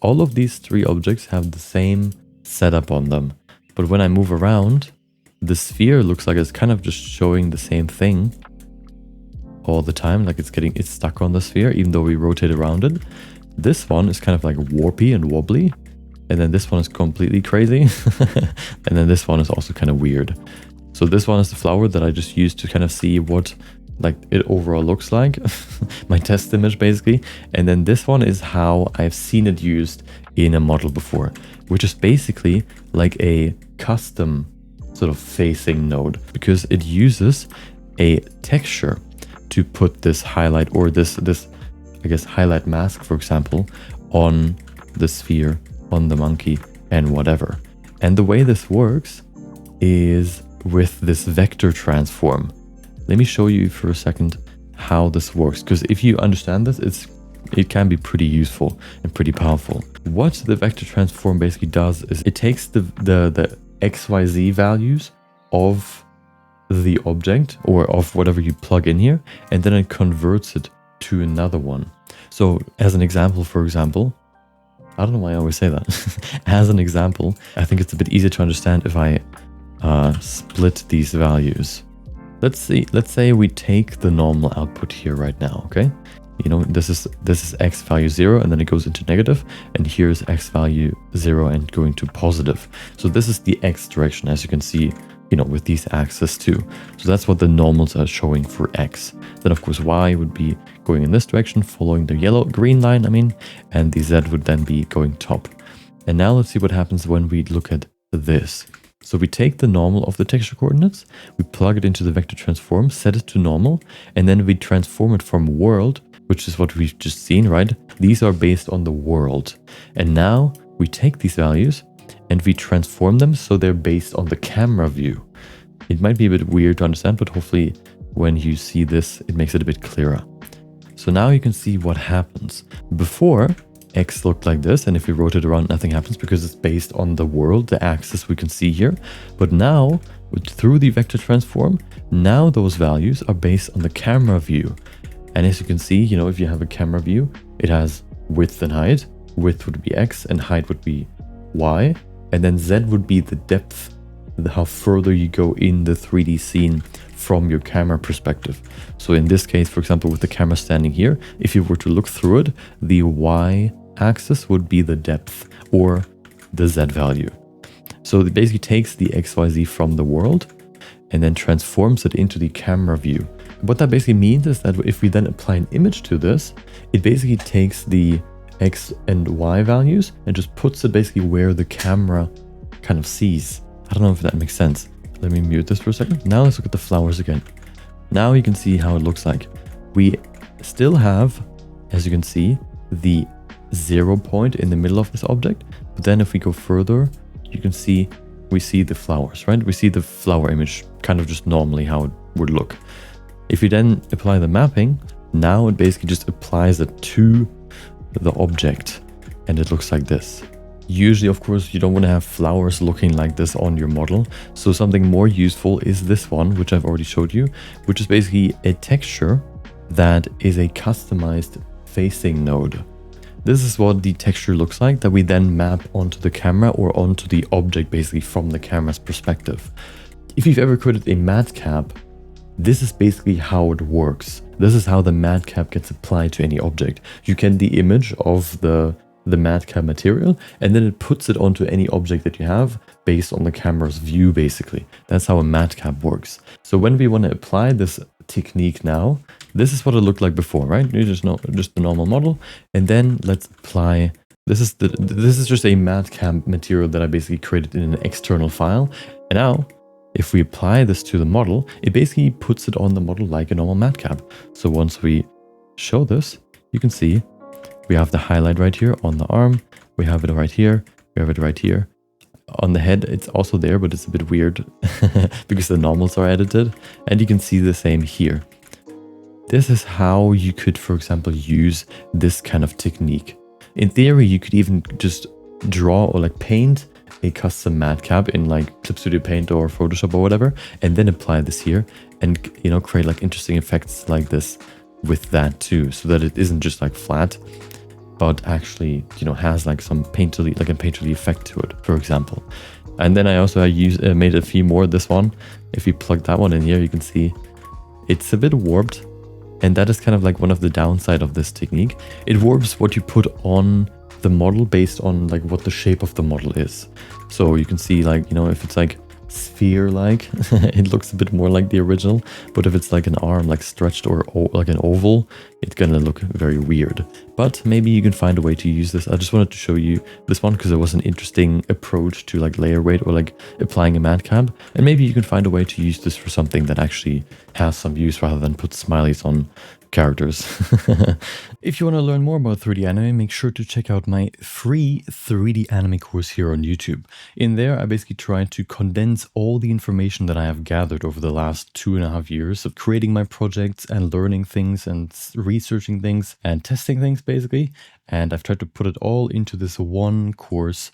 all of these three objects have the same setup on them. But when I move around, the sphere looks like it's kind of just showing the same thing all the time, like it's stuck on the sphere even though we rotate around it. This one is kind of like warpy and wobbly, and then this one is completely crazy and then this one is also kind of weird. So this one is the flower that I just used to kind of see what like it overall looks like, my test image basically. And then this one is how I've seen it used in a model before, which is basically like a custom sort of facing node, because it uses a texture to put this highlight or this I guess highlight mask, for example, on the sphere, on the monkey and whatever. And the way this works is with this vector transform. Let me show you for a second how this works, because if you understand this, it can be pretty useful and pretty powerful. What the vector transform basically does is it takes the XYZ values of the object or of whatever you plug in here, and then it converts it to another one. So as an example, for example, I don't know why I always say that. As an example, I think it's a bit easier to understand if I split these values. Let's say we take the normal output here right now, okay? You know, this is x value 0 and then it goes into negative, and here's x value 0 and going to positive. So this is the x direction, as you can see, you know, with these axes too. So that's what the normals are showing for x. Then of course y would be going in this direction, following the green line, I mean, and the z would then be going top. And now let's see what happens when we look at this. So we take the normal of the texture coordinates, we plug it into the vector transform, set it to normal, and then we transform it from world, which is what we've just seen, right? These are based on the world. And now we take these values and we transform them so they're based on the camera view. It might be a bit weird to understand, but hopefully when you see this, it makes it a bit clearer. So now you can see what happens. Before, X looked like this, and if we rotate around, nothing happens because it's based on the world, the axis we can see here. But now, through the vector transform, now those values are based on the camera view. And as you can see, you know, if you have a camera view, it has width and height. Width would be X and height would be Y. And then Z would be the depth, how further you go in the 3D scene from your camera perspective. So in this case, for example, with the camera standing here, if you were to look through it, the Y axis would be the depth or the Z value. So it basically takes the XYZ from the world and then transforms it into the camera view. What that basically means is that if we then apply an image to this, it basically takes the X and Y values and just puts it basically where the camera kind of sees. I don't know if that makes sense. Let me mute this for a second. Now let's look at the flowers again. Now you can see how it looks like. We still have, as you can see, the 0 point in the middle of this object. But then if we go further, you can see, we see the flowers, right? We see the flower image kind of just normally how it would look. If you then apply the mapping, now it basically just applies it to the object and it looks like this. Usually, of course, you don't want to have flowers looking like this on your model. So something more useful is this one, which I've already showed you, which is basically a texture that is a customized facing node. This is what the texture looks like that we then map onto the camera or onto the object basically from the camera's perspective. If you've ever created a matcap, this is basically how it works. This is how the matcap gets applied to any object. You get the image of the matcap material and then it puts it onto any object that you have based on the camera's view basically. That's how a matcap works. So when we want to apply this technique now, this is what it looked like before, right? You just know just the normal model, and then let's apply. This is just a matcap material that I basically created in an external file. And now if we apply this to the model, it basically puts it on the model like a normal matcap. So once we show this, you can see we have the highlight right here on the arm. We have it right here. We have it right here. On the head, it's also there, but it's a bit weird because the normals are edited. And you can see the same here. This is how you could, for example, use this kind of technique. In theory, you could even just draw or like paint a custom matcap in like Clip Studio Paint or Photoshop or whatever, and then apply this here and, you know, create like interesting effects like this with that too, so that it isn't just like flat. but actually, you know, has like some painterly, like a painterly effect to it, for example. And then I also made a few more. This one, if you plug that one in here, you can see it's a bit warped. And that is kind of like one of the downside of this technique. It warps what you put on the model based on like what the shape of the model is. So you can see, like, you know, if it's like sphere-like, it looks a bit more like the original. But if it's like an arm, like stretched or like an oval, it's gonna look very weird. But maybe you can find a way to use this. I just wanted to show you this one because it was an interesting approach to like layer weight or like applying a madcap. And maybe you can find a way to use this for something that actually has some use rather than put smileys on characters. If you want to learn more about 3D anime, make sure to check out my free 3D anime course here on YouTube. In there, I basically try to condense all the information that I have gathered over the last 2.5 years of creating my projects and learning things and researching things and testing things, basically. And I've tried to put it all into this one course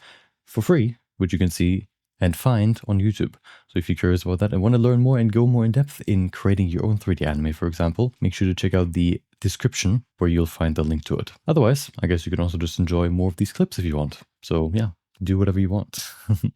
for free, which you can see and find on YouTube. So if you're curious about that and want to learn more and go more in depth in creating your own 3D anime, for example, make sure to check out the description where you'll find the link to it. Otherwise, I guess you can also just enjoy more of these clips if you want. So yeah, do whatever you want.